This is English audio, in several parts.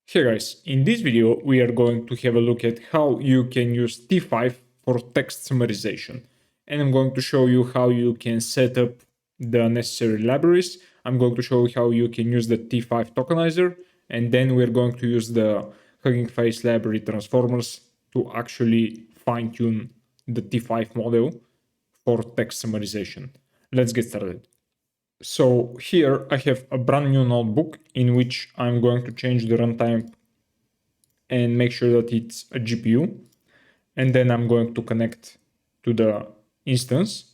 Hey guys, in this video we are going to have a look at how you can use T5 for text summarization. And I'm going to show you how you can set up the necessary libraries. I'm going to show you how you can use the T5 tokenizer, and then we're going to use the HuggingFace library transformers to actually fine-tune the T5 model for text summarization. Let's get started. So here I have a brand new notebook in which I'm going to change the runtime and make sure that it's a GPU. And then I'm going to connect to the instance.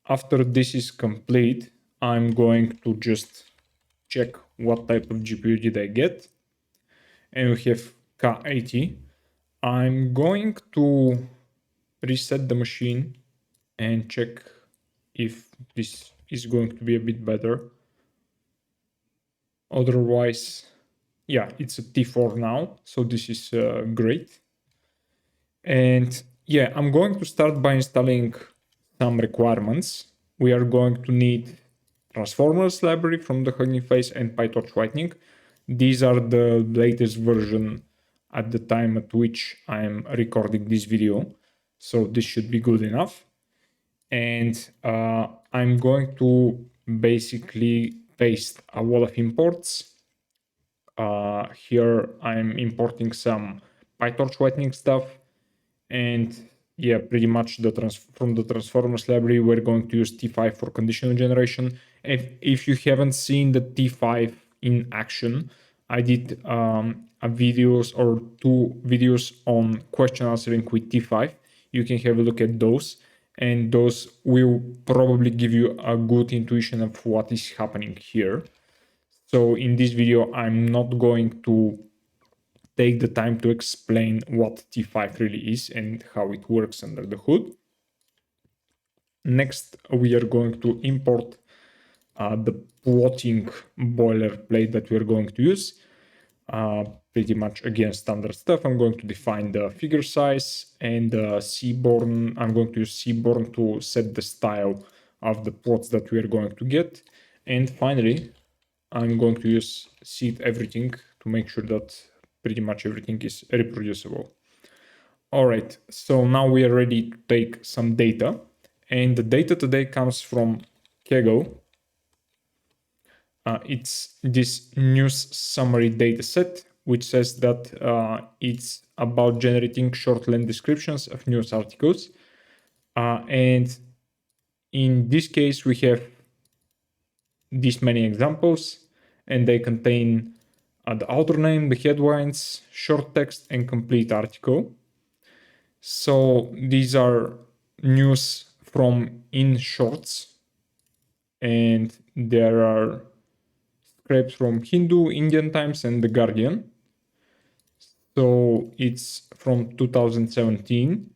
After this is complete, I'm going to just check what type of GPU did I get. And we have K80. I'm going to reset the machine and check if this is going to be a bit better. Otherwise, yeah, it's a T4 now, so this is great. And yeah, I'm going to start by installing some requirements. We are going to need transformers library from the HuggingFace and PyTorch Lightning. These are the latest version at the time at which I'm recording this video, so this should be good enough. And I'm going to basically paste a wall of imports. Here I'm importing some PyTorch Lightning stuff, and yeah, pretty much from the transformers library we're going to use T5 for conditional generation. If you haven't seen the T5 in action, I did a videos or 2 videos on question answering with T5. You can have a look at those, and those will probably give you a good intuition of what is happening here. So in this video, I'm not going to take the time to explain what T5 really is and how it works under the hood. Next, we are going to import the plotting boilerplate that we are going to use. Pretty much again standard stuff. I'm going to define the figure size and Seaborn. I'm going to use Seaborn to set the style of the plots that we are going to get. And finally, I'm going to use seed everything to make sure that pretty much everything is reproducible. All right, so now we are ready to take some data. And the data today comes from Kaggle. It's this news summary dataset, which says that it's about generating short-length descriptions of news articles. And in this case, we have this many examples, and they contain the author name, the headlines, short text, and complete article. So these are news from in shorts, and there are scrapes from Hindu, Indian Times, and The Guardian. So it's from 2017,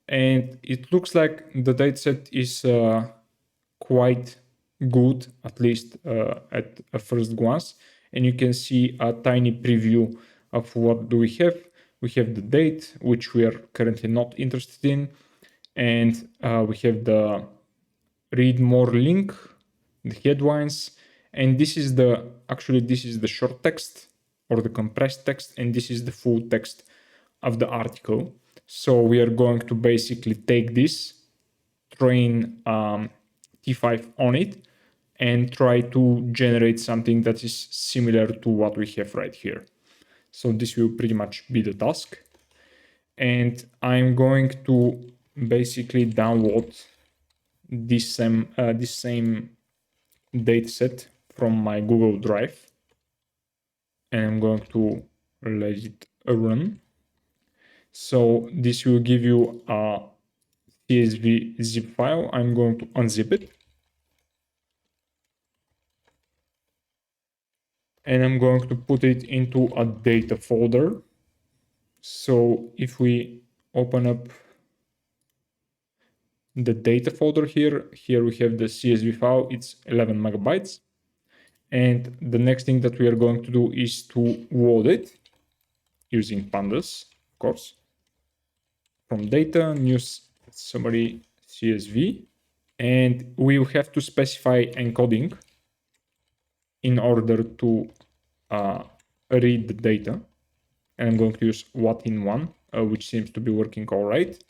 and it looks like the dataset is quite good, at least at a first glance. And you can see a tiny preview of what do we have. We have the date, which we are currently not interested in, and we have the read more link, the headlines, and this is the short text or the compressed text, and this is the full text of the article. So we are going to basically take this, train T5 on it, and try to generate something that is similar to what we have right here. So this will pretty much be the task. And I'm going to basically download this same dataset from my Google Drive. And I'm going to let it run. So this will give you a CSV zip file. I'm going to unzip it. And I'm going to put it into a data folder. So if we open up the data folder here we have the CSV file, it's 11 megabytes. And the next thing that we are going to do is to load it using pandas, of course, from data, news summary CSV. And we will have to specify encoding in order to read the data. And I'm going to use what in one, which seems to be working all right.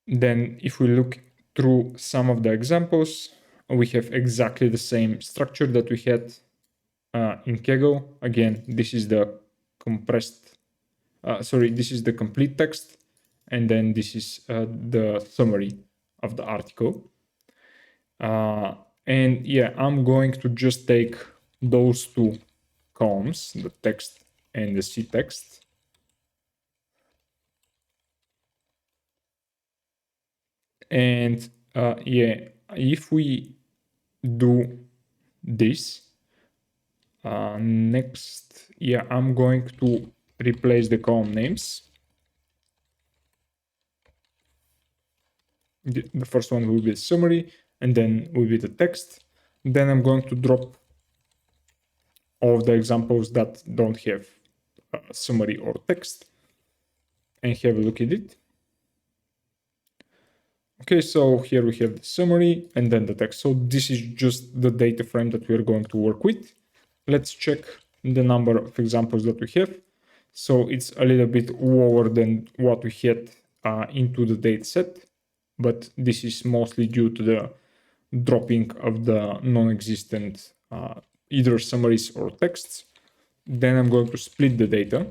Then if we look through some of the examples, we have exactly the same structure that we had in Kaggle. Again, this is the this is the complete text, and then this is the summary of the article. And yeah, I'm going to just take those two columns, the text and the C text. And yeah, if we do this, next, yeah, I'm going to replace the column names. The first one will be the summary, and then will be the text. Then I'm going to drop all of the examples that don't have summary or text and have a look at it. Okay, so here we have the summary and then the text. So this is just the data frame that we're going to work with. Let's check the number of examples that we have. So it's a little bit lower than what we had into the dataset, but this is mostly due to the dropping of the non-existent either summaries or texts. Then I'm going to split the data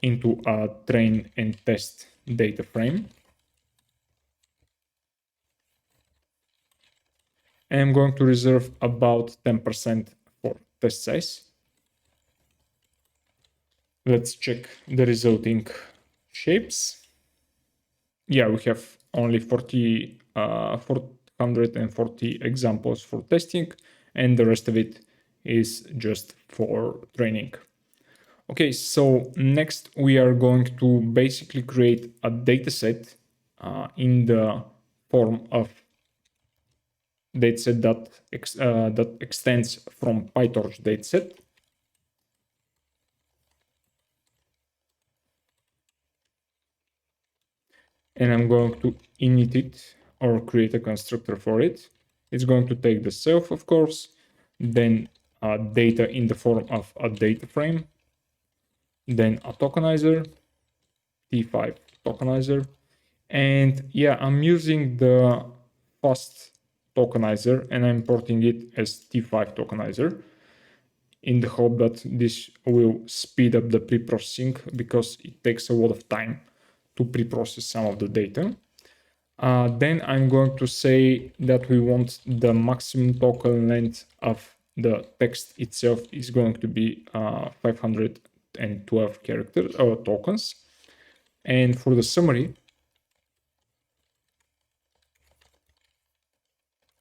into a train and test data frame. And I'm going to reserve about 10% for test size. Let's check the resulting shapes. Yeah, we have only 440 examples for testing, and the rest of it is just for training. Okay, so next we are going to basically create a dataset in the form of dataset that extends from PyTorch dataset. And I'm going to init it or create a constructor for it. It's going to take the self, of course, then data in the form of a data frame, then a tokenizer, T5 tokenizer. And yeah, I'm using the fast tokenizer and I'm importing it as T5 tokenizer in the hope that this will speed up the pre-processing because it takes a lot of time to pre-process some of the data. Then I'm going to say that we want the maximum token length of the text itself is going to be 512 characters or tokens. And for the summary,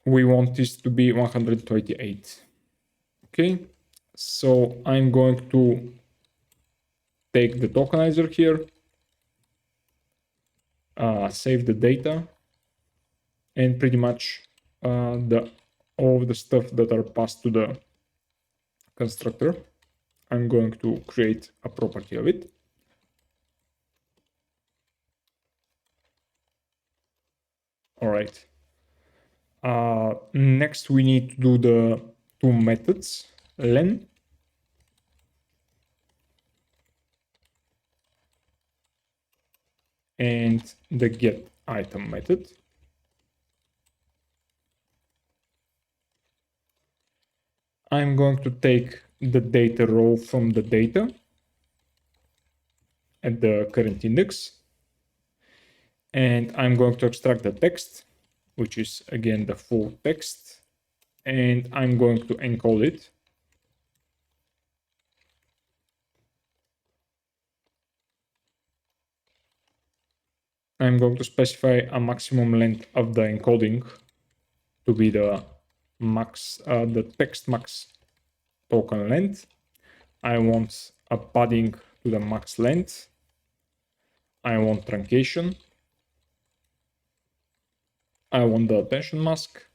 we want this to be 128. Okay, so I'm going to take the tokenizer here, save the data, and pretty much all of the stuff that are passed to the constructor, I'm going to create a property of it. All right. Next, we need to do the two methods, len and the get item method. I'm going to take the data row from the data at the current index, and I'm going to extract the text, which is again the full text, and I'm going to encode it. I'm going to specify a maximum length of the encoding to be the max, the text max token length. I want a padding to the max length. I want truncation. I want the attention mask.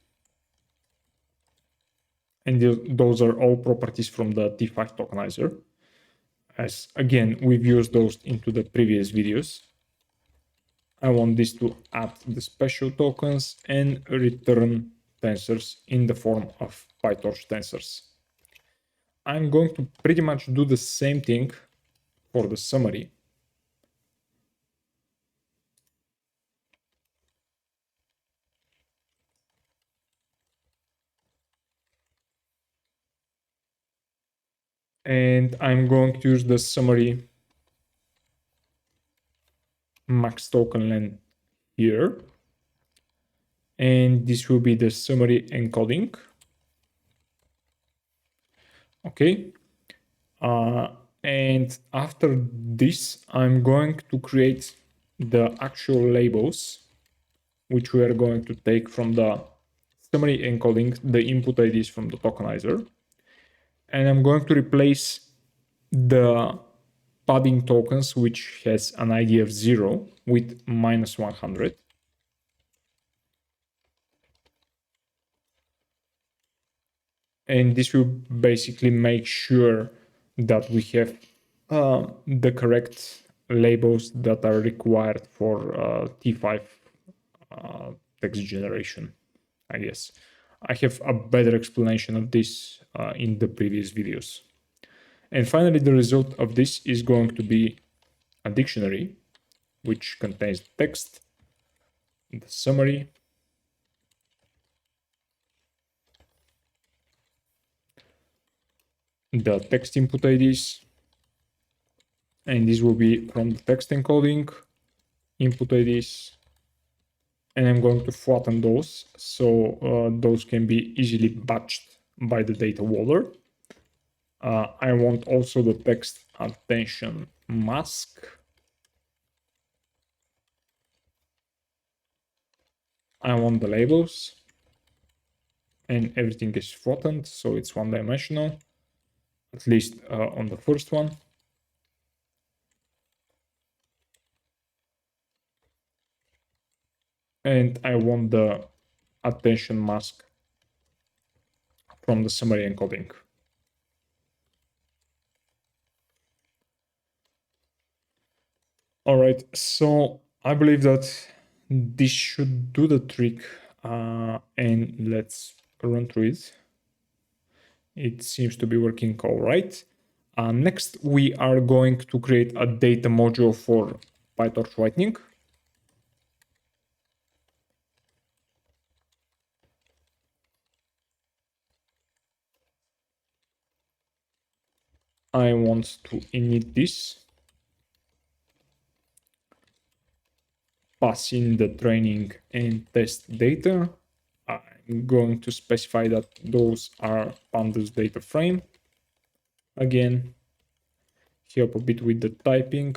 And those are all properties from the T5 tokenizer. As again, we've used those into the previous videos. I want this to add the special tokens and return tensors in the form of PyTorch tensors. I'm going to pretty much do the same thing for the summary. And I'm going to use the summary max token length here. And this will be the summary encoding. Okay. And after this, I'm going to create the actual labels, which we are going to take from the summary encoding, the input IDs from the tokenizer. And I'm going to replace the padding tokens, which has an ID of 0, with -100. And this will basically make sure that we have the correct labels that are required for T5 text generation, I guess. I have a better explanation of this in the previous videos. And finally, the result of this is going to be a dictionary, which contains text, the summary, the text input IDs, and this will be from the text encoding, input IDs, and I'm going to flatten those so those can be easily batched by the data waller. I want also the text attention mask. I want the labels, and everything is flattened, so it's one-dimensional, at least on the first one. And I want the attention mask from the summary encoding. All right, so I believe that this should do the trick, and let's run through it. It seems to be working all right. Next, we are going to create a data module for PyTorch Lightning. I want to init this, pass in the training and test data. I'm going to specify that those are pandas data frame. Again, help a bit with the typing.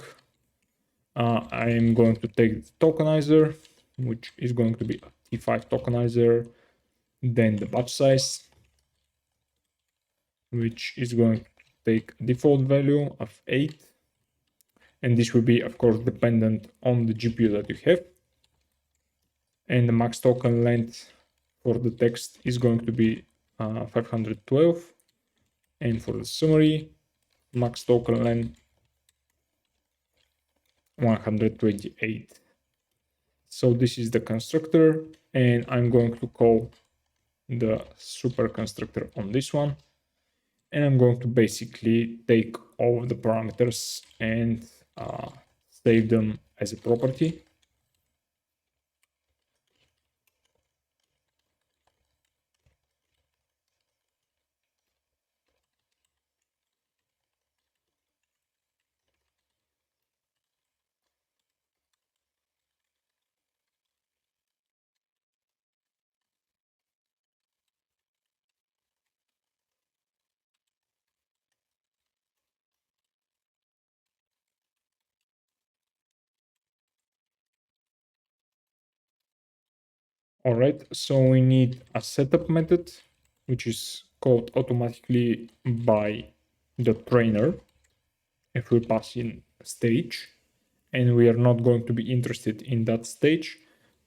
I am going to take the tokenizer, which is going to be a T5 tokenizer, then the batch size, which is going to take a default value of 8. And this will be, of course, dependent on the GPU that you have. And the max token length for the text is going to be 512. And for the summary, max token length 128. So this is the constructor, and I'm going to call the super constructor on this one. And I'm going to basically take all of the parameters and save them as a property. All right, so we need a setup method, which is called automatically by the trainer if we pass in a stage, and we are not going to be interested in that stage.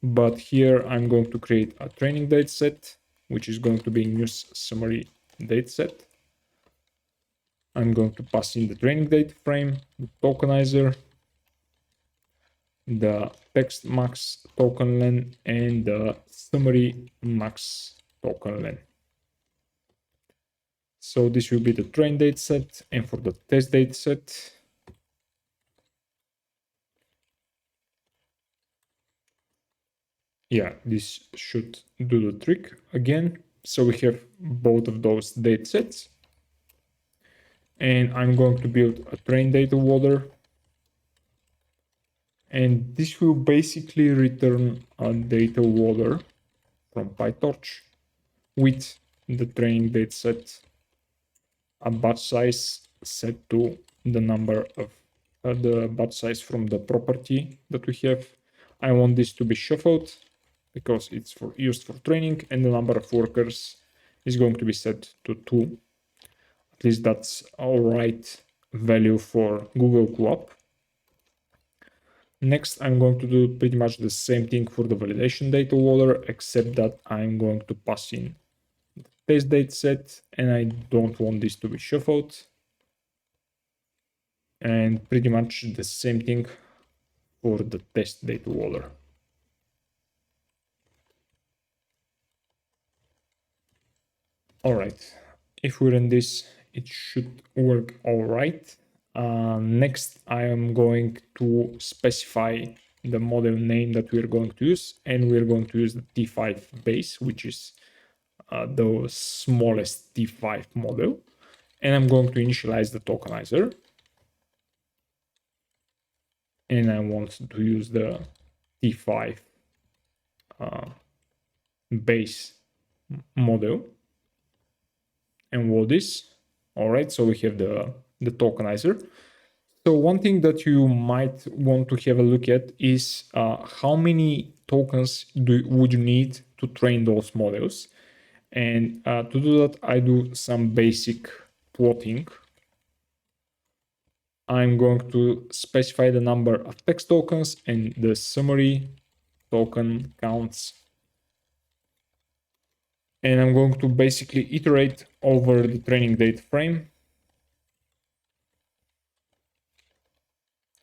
But here I'm going to create a training dataset, which is going to be news summary dataset. I'm going to pass in the training data frame, the tokenizer, the text max token length, and the summary max token len. So this will be the train dataset, and for the test dataset, yeah, this should do the trick again. So we have both of those datasets, and I'm going to build a train data loader, and this will basically return a data loader from PyTorch with the training dataset, a batch size set to the number of the batch size from the property that we have. I want this to be shuffled because it's used for training, and the number of workers is going to be set to 2. At least that's all right value for Google Co-op. Next, I'm going to do pretty much the same thing for the validation data loader, except that I'm going to pass in the test dataset, and I don't want this to be shuffled. And pretty much the same thing for the test data loader. All right, if we run this, it should work all right. Next, I am going to specify the model name that we're going to use, and we're going to use the T5 base, which is the smallest T5 model. And I'm going to initialize the tokenizer. And I want to use the T5 base model and load this. All right, so we have the tokenizer. So one thing that you might want to have a look at is how many tokens would you need to train those models. And to do that, I do some basic plotting. I'm going to specify the number of text tokens and the summary token counts. And I'm going to basically iterate over the training data frame.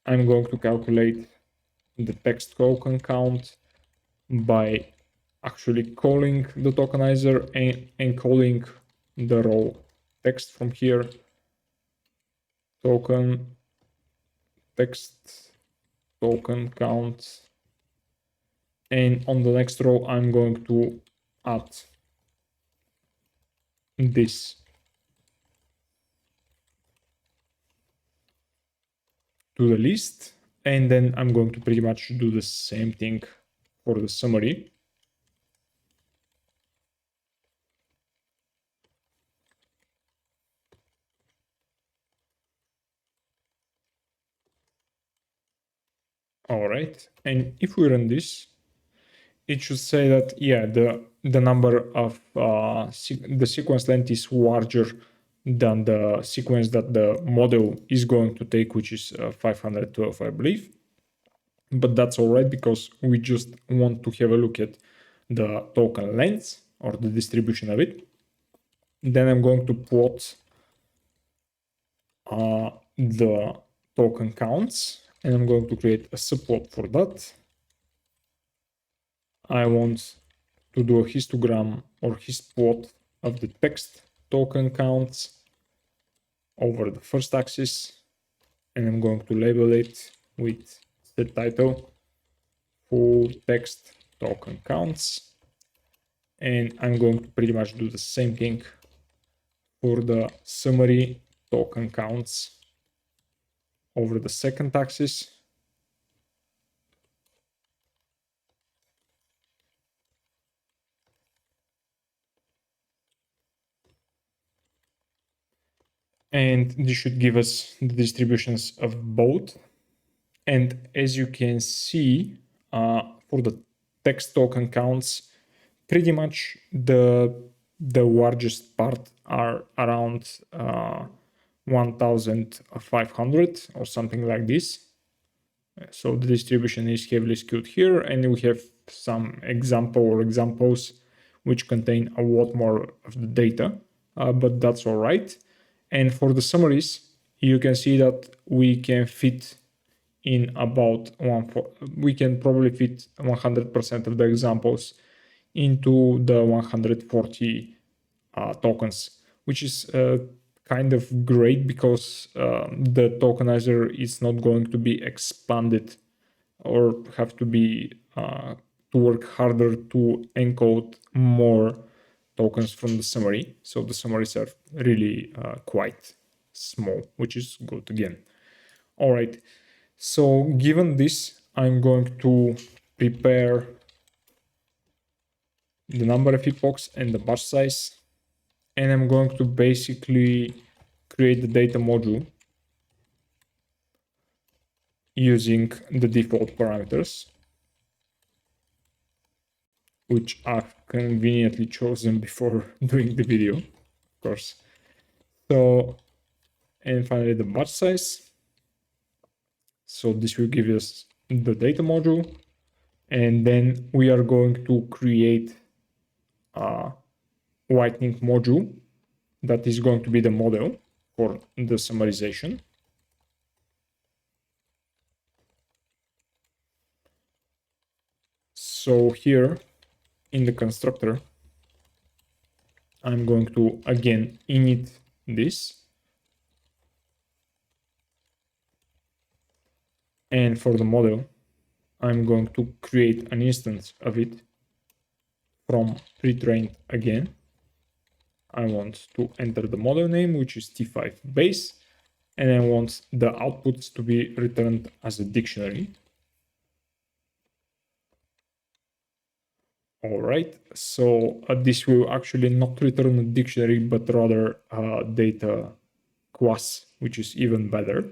I'm going to calculate the text token count by actually calling the tokenizer and calling the raw text from here. Token text token count. And on the next row, I'm going to add this to the list. And then I'm going to pretty much do the same thing for the summary. All right, and if we run this, it should say that, yeah, the number of the sequence length is larger than the sequence that the model is going to take, which is 512, I believe. But that's all right, because we just want to have a look at the token length or the distribution of it. Then I'm going to plot the token counts, and I'm going to create a subplot for that. I want to do a histogram or histplot of the text token counts over the first axis, and I'm going to label it with the title full text token counts. And I'm going to pretty much do the same thing for the summary token counts over the second axis. And this should give us the distributions of both. And as you can see, for the text token counts, pretty much the largest part are around 1,500 or something like this. So the distribution is heavily skewed here, and we have some examples which contain a lot more of the data, but that's all right. And for the summaries, you can see that we can fit in about we can probably fit 100% of the examples into the 140 tokens, which is kind of great because the tokenizer is not going to be expanded or have to be to work harder to encode more tokens from the summary. So the summaries are really quite small, which is good again. All right. So given this, I'm going to prepare the number of epochs and the batch size. And I'm going to basically create the data module using the default parameters, which I've conveniently chosen before doing the video, of course. So, and finally the batch size. So this will give us the data module. And then we are going to create a Lightning module that is going to be the model for the summarization. So here in the constructor, I'm going to again init this. And for the model, I'm going to create an instance of it from pre-trained again. I want to enter the model name, which is T5 base, and I want the outputs to be returned as a dictionary. All right, so this will actually not return a dictionary, but rather a data class, which is even better.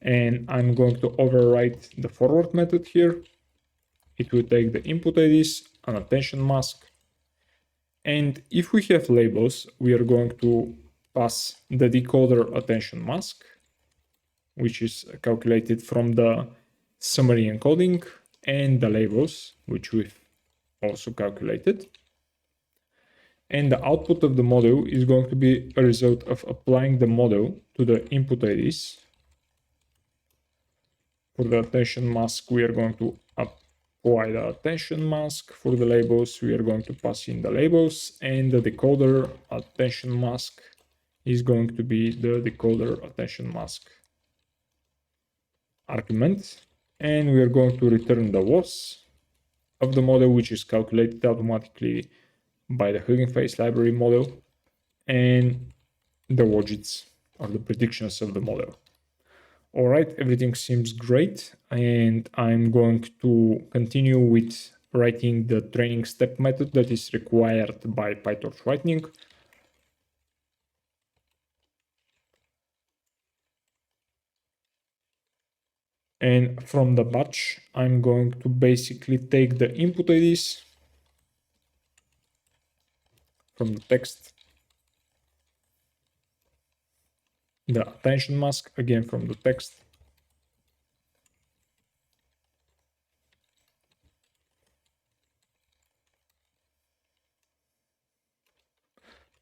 And I'm going to override the forward method here. It will take the input IDs, an attention mask. And if we have labels, we are going to pass the decoder attention mask, which is calculated from the summary encoding, and the labels, which we've also calculated. And the output of the model is going to be a result of applying the model to the input IDs. For the attention mask, we are going to apply the attention mask. For the labels, we are going to pass in the labels, and the decoder attention mask is going to be the decoder attention mask argument. And we are going to return the loss of the model, which is calculated automatically by the HuggingFace library model, and the widgets or the predictions of the model. All right, everything seems great, and I'm going to continue with writing the training step method that is required by PyTorch Lightning. And from the batch, I'm going to basically take the input IDs from the text, the attention mask again from the text,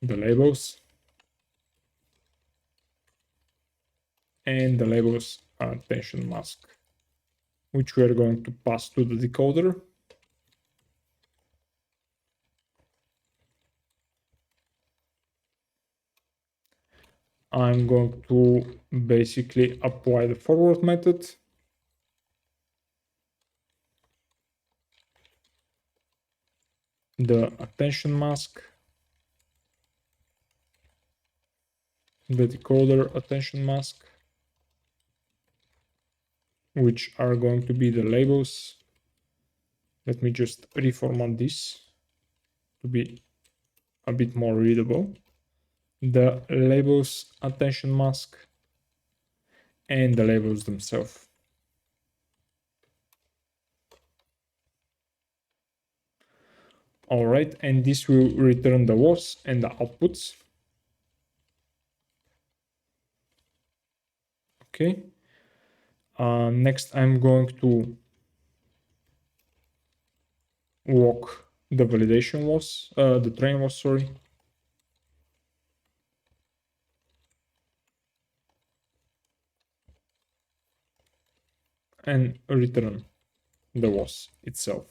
the labels, and the labels attention mask, which we are going to pass to the decoder. I'm going to basically apply the forward method. The attention mask, the decoder attention mask, which are going to be the labels. Let me just reformat this to be a bit more readable. The labels attention mask and the labels themselves. All right, and this will return the loss and the outputs. Okay. Next, I'm going to walk the validation loss, the train loss, sorry. And return the loss itself.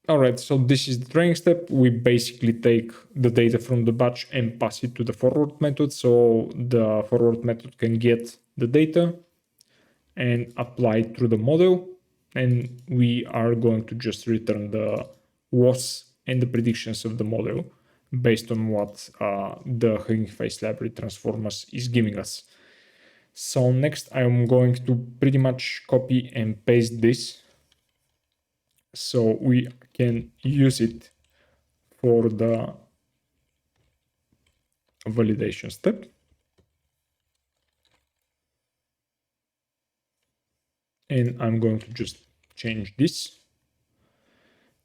All right, so this is the training step. We basically take the data from the batch and pass it to the forward method. So the forward method can get the data and apply it through the model. And we are going to just return the was and the predictions of the model based on what the HuggingFace library transformers is giving us. So next I'm going to pretty much copy and paste this so we can use it for the validation step. And I'm going to just change this.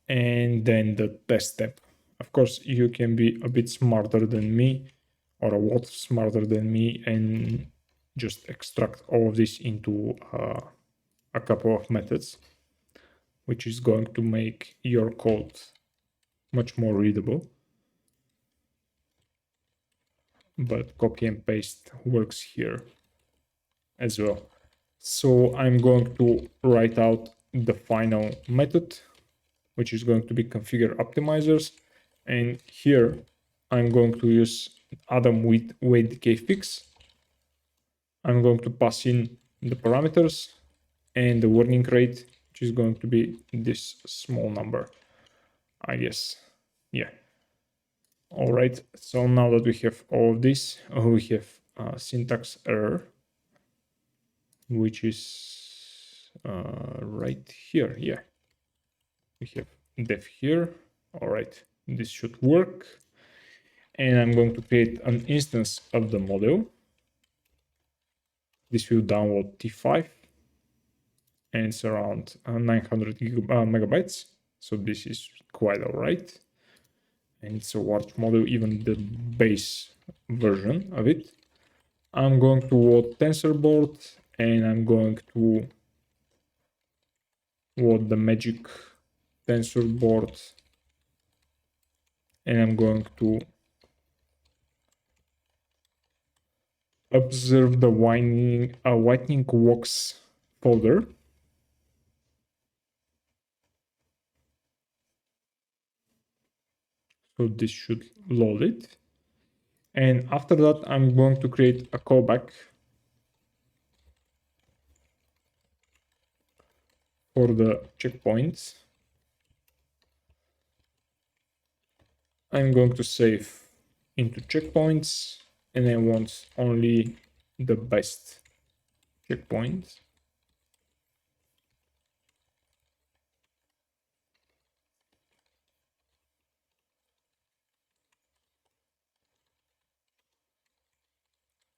And then the test step. Of course, you can be a bit smarter than me or a lot smarter than me and just extract all of this into a couple of methods, which is going to make your code much more readable. But copy and paste works here as well. So I'm going to write out the final method, which is going to be configure optimizers. And here I'm going to use Adam with weight decay fix. I'm going to pass in the parameters and the warning rate, which is going to be this small number, I guess. Yeah. All right. So now that we have all of this, we have syntax error, which is right here. Yeah. We have def here. All right. This should work. And I'm going to create an instance of the model. This will download T5 and it's around 900 megabytes. So this is quite all right. And it's a large model, even the base version of it. I'm going to load TensorBoard and I'm going to load the magic TensorBoard and I'm going to observe the lightning walks folder. So this should load it. And after that, I'm going to create a callback for the checkpoints. I'm going to save into checkpoints and I want only the best checkpoint.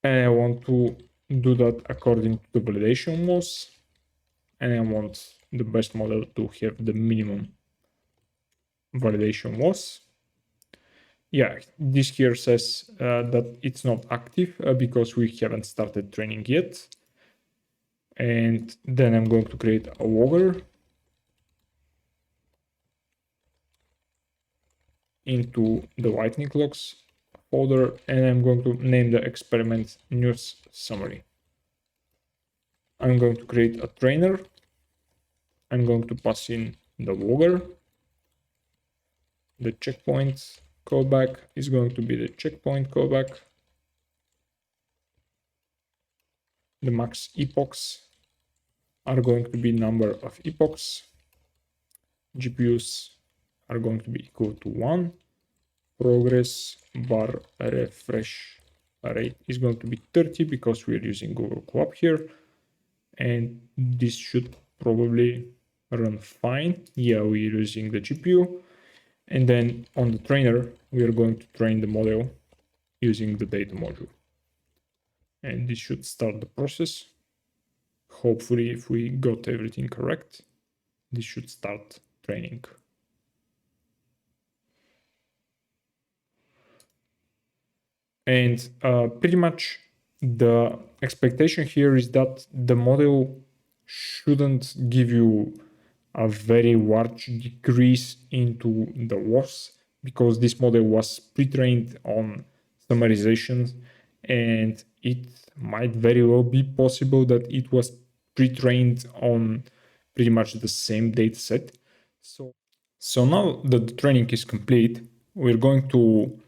And I want to do that according to the validation loss. And I want the best model to have the minimum validation loss. Yeah, this here says that it's not active because we haven't started training yet. And then I'm going to create a logger into the lightning logs folder, and I'm going to name the experiment news summary. I'm going to create a trainer. I'm going to pass in the logger. The checkpoint callback is going to be the checkpoint callback. The max epochs are going to be number of epochs. GPUs are going to be equal to 1. Progress bar refresh rate is going to be 30 because we're using Google Colab here. And this should probably run fine. Yeah, we're using the GPU. And then on the trainer, we are going to train the model using the data module. And this should start the process. Hopefully, if we got everything correct, this should start training. And pretty much the expectation here is that the model shouldn't give you a very large decrease into the loss because this model was pre-trained on summarization, and it might very well be possible that it was pre-trained on pretty much the same data set. So So now that the training is complete, we're going to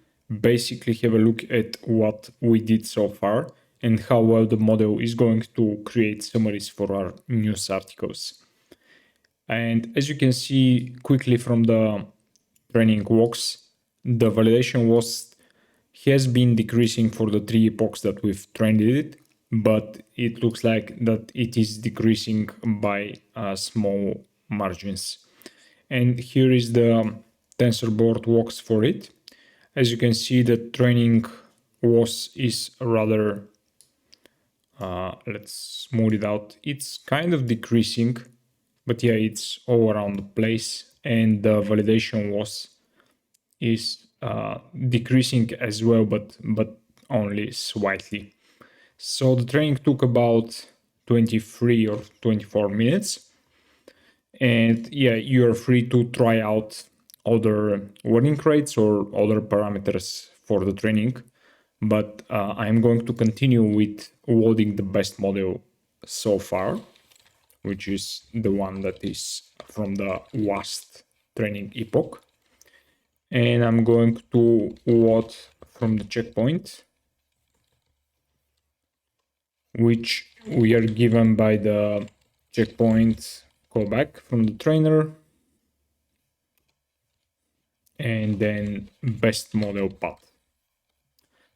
basically have a look at what we did so far and how well the model is going to create summaries for our news articles. And as you can see quickly from the training walks, the validation has been decreasing for the 3 epochs that we've trained it, but it looks like that it is decreasing by small margins. And here is the TensorBoard walks for it. As you can see, the training is rather, let's smooth it out. It's kind of decreasing, but yeah, it's all around the place. And the validation is decreasing as well, but only slightly. So the training took about 23 or 24 minutes. And yeah, you're free to try out other learning rates or other parameters for the training. But I'm going to continue with loading the best model so far, which is the one that is from the last training epoch. And I'm going to load from the checkpoint, which we are given by the checkpoint callback from the trainer, and then best model path.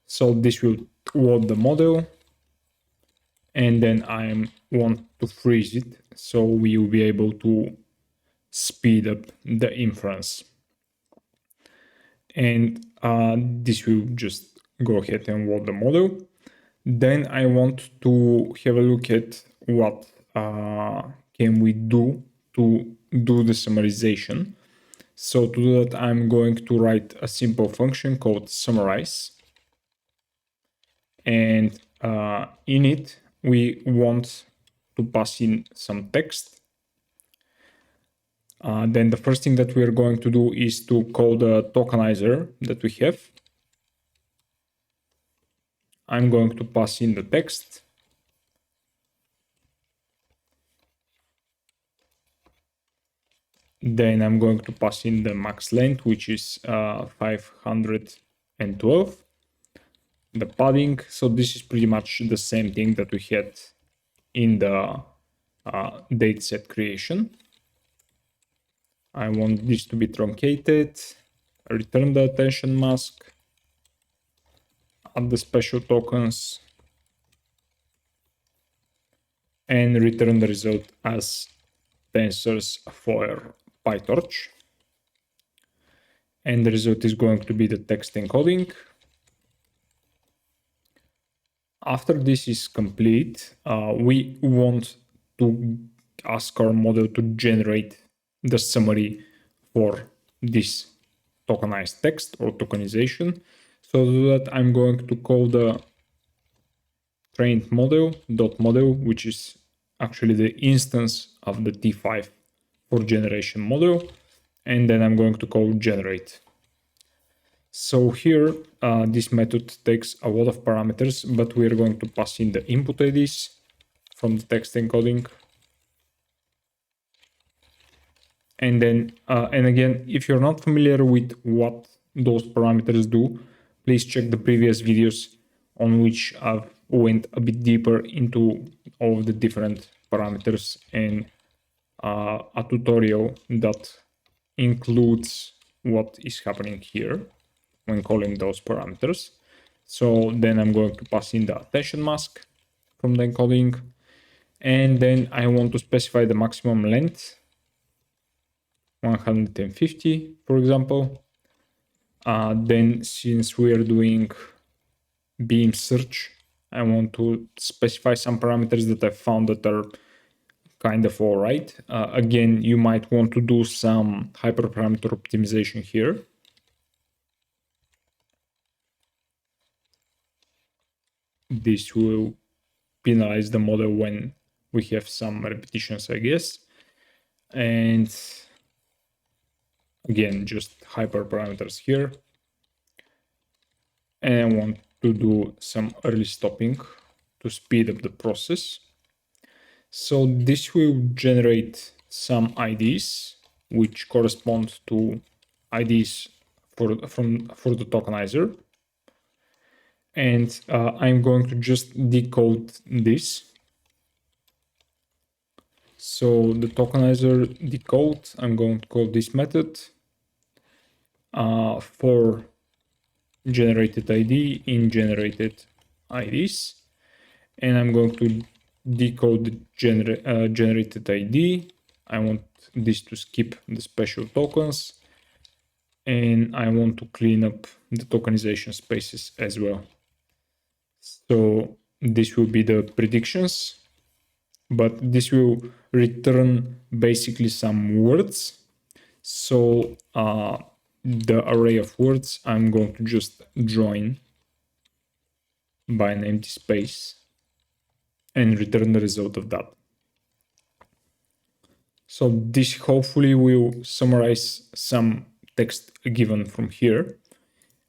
So this will load the model, and then I want to freeze it so we will be able to speed up the inference. And this will just go ahead and load the model. Then I want to have a look at what can we do to do the summarization. So to do that, I'm going to write a simple function called summarize. And in it, we want to pass in some text. Then the first thing that we are going to do is to call the tokenizer that we have. I'm going to pass in the text. Then I'm going to pass in the max length, which is 512. The padding, so this is pretty much the same thing that we had in the dataset creation. I want this to be truncated, return the attention mask, add the special tokens, and return the result as tensors for PyTorch. And the result is going to be the text encoding. After this is complete, we want to ask our model to generate the summary for this tokenized text or tokenization. So to do that, I'm going to call the trained model.model, which is actually the instance of the T5 for generation model. And then I'm going to call generate. So here, this method takes a lot of parameters, but we are going to pass in the input IDs from the text encoding. And then, and again, if you're not familiar with what those parameters do, please check the previous videos on which I've went a bit deeper into all of the different parameters and a tutorial that includes what is happening here when calling those parameters. So then I'm going to pass in the attention mask from the encoding, and then I want to specify the maximum length, 150, for example. Then since we are doing beam search, I want to specify some parameters that I found that are kind of all right. Again, you might want to do some hyperparameter optimization here. This will penalize the model when we have some repetitions, I guess. And again, just hyperparameters here. And I want to do some early stopping to speed up the process. So this will generate some IDs. which correspond to IDs for the tokenizer. And I'm going to just decode this. So the tokenizer decode, I'm going to call this method for generated ID in generated IDs. And I'm going to decode the generated ID. I want this to skip the special tokens. And I want to clean up the tokenization spaces as well. So this will be the predictions, but this will return basically some words. So the array of words I'm going to just join by an empty space and return the result of that. So this hopefully will summarize some text given from here.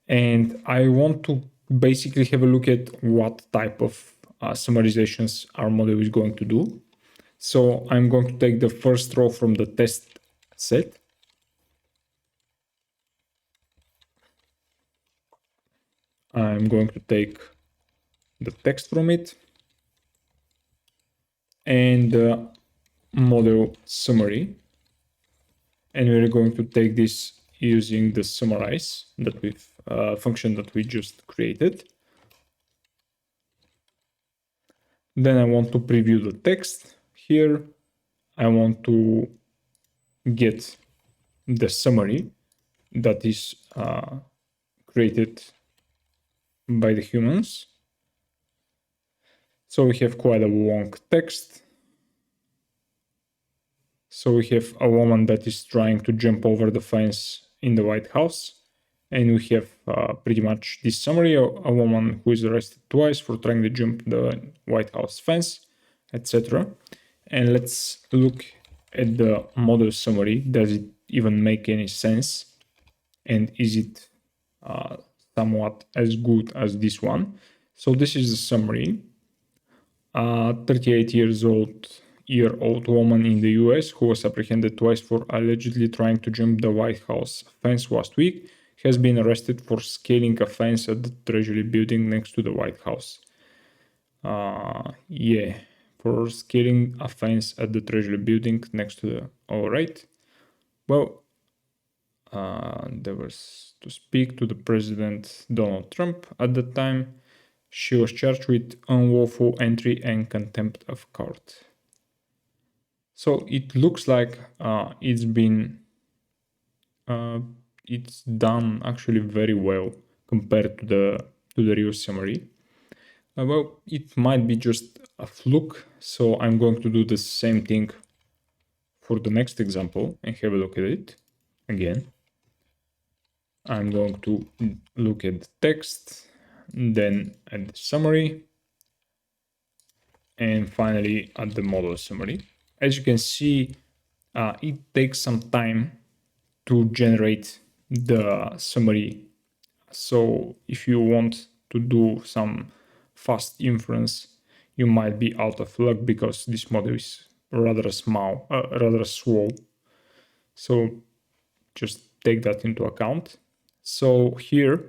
And I want to basically have a look at what type of summarizations our model is going to do. So I'm going to take the first row from the test set. I'm going to take the text from it and the model summary. And we're going to take this using the summarize that we've function that we just created. Then I want to preview the text here. I want to get the summary that is created by the humans. So we have quite a long text. So we have a woman that is trying to jump over the fence in the White House. And we have pretty much this summary, a woman who is arrested twice for trying to jump the White House fence, etc. And let's look at the model summary. Does it even make any sense? And is it somewhat as good as this one? So this is the summary. 38-year-old woman in the US who was apprehended twice for allegedly trying to jump the White House fence last week has been arrested for scaling a fence at the Treasury building next to the White House. Yeah, for scaling a fence at the Treasury building next to the... All right. Well, there was to speak to the President Donald Trump at the time. She was charged with unlawful entry and contempt of court. So it looks like it's done actually very well compared to the real summary. Well, it might be just a fluke, so I'm going to do the same thing for the next example and have a look at it again. I'm going to look at the text, then at the summary, and finally at the model summary. As you can see, it takes some time to generate the summary. So if you want to do some fast inference, you might be out of luck because this model is rather small, rather slow. So just take that into account. So here,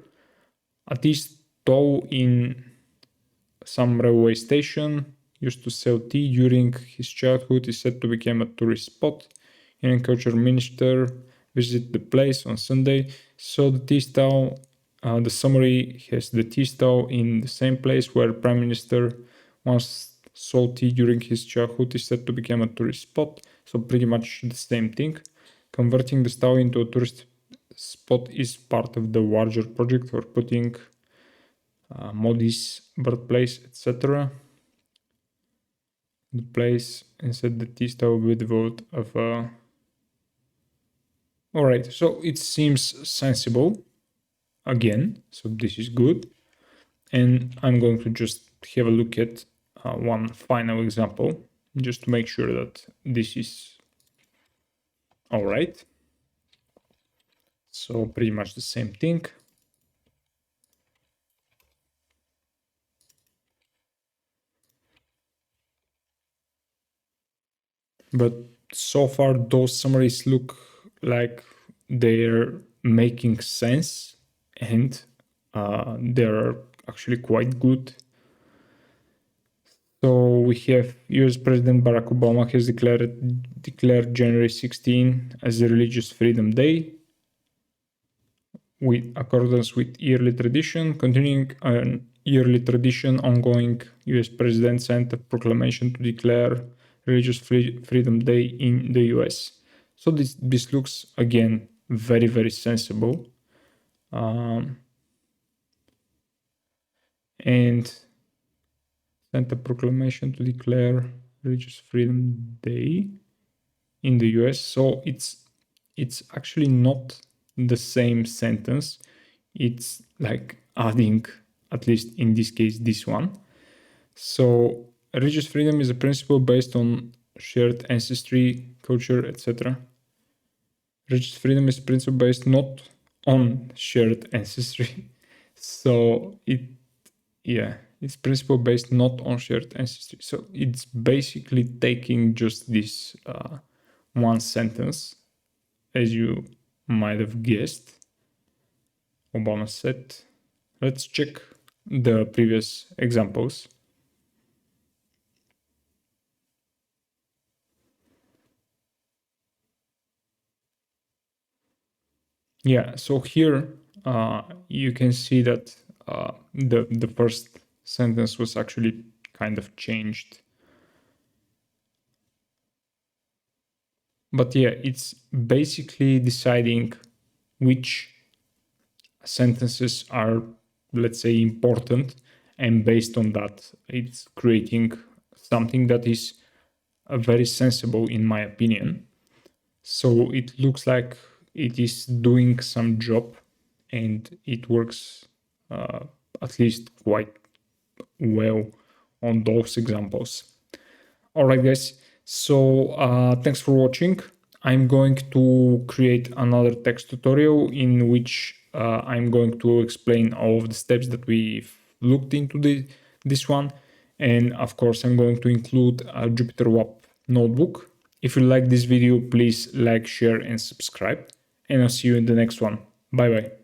at this toll in some railway station used to sell tea during his childhood is said to become a tourist spot. Indian culture minister visit the place on Sunday. So the tea stall, the summary has the tea stall in the same place where Prime Minister once sold tea during his childhood is said to become a tourist spot. So pretty much the same thing. Converting the stall into a tourist spot is part of the larger project for putting Modi's birthplace, etc. The place and said the tea stall will be devoted of Alright, so it seems sensible again, so this is good. And I'm going to just have a look at one final example just to make sure that this is alright. So pretty much the same thing. But so far those summaries look like they're making sense, and they're actually quite good. So we have US President Barack Obama has declared January 16 as a Religious Freedom Day, with accordance with yearly tradition, continuing an yearly tradition. Ongoing US President sent a proclamation to declare Religious Freedom Day in the US. So this looks again very sensible, and sent a proclamation to declare Religious Freedom Day in the US. So it's actually not the same sentence. It's like adding, at least in this case, this one. So religious freedom is a principle based on shared ancestry, culture, etc. Religious freedom is a principle based not on shared ancestry. So it's principle based not on shared ancestry. So it's basically taking just this one sentence, as you might have guessed. Obama said. Let's check the previous examples. Yeah, so here you can see that the first sentence was actually kind of changed. But yeah, it's basically deciding which sentences are, let's say, important, and based on that, it's creating something that is very sensible, in my opinion. So it looks like it is doing some job, and it works at least quite well on those examples. All right, guys. So thanks for watching. I'm going to create another text tutorial in which I'm going to explain all of the steps that we've looked into this one. And of course, I'm going to include a JupyterWap notebook. If you like this video, please like, share, and subscribe. And I'll see you in the next one. Bye bye.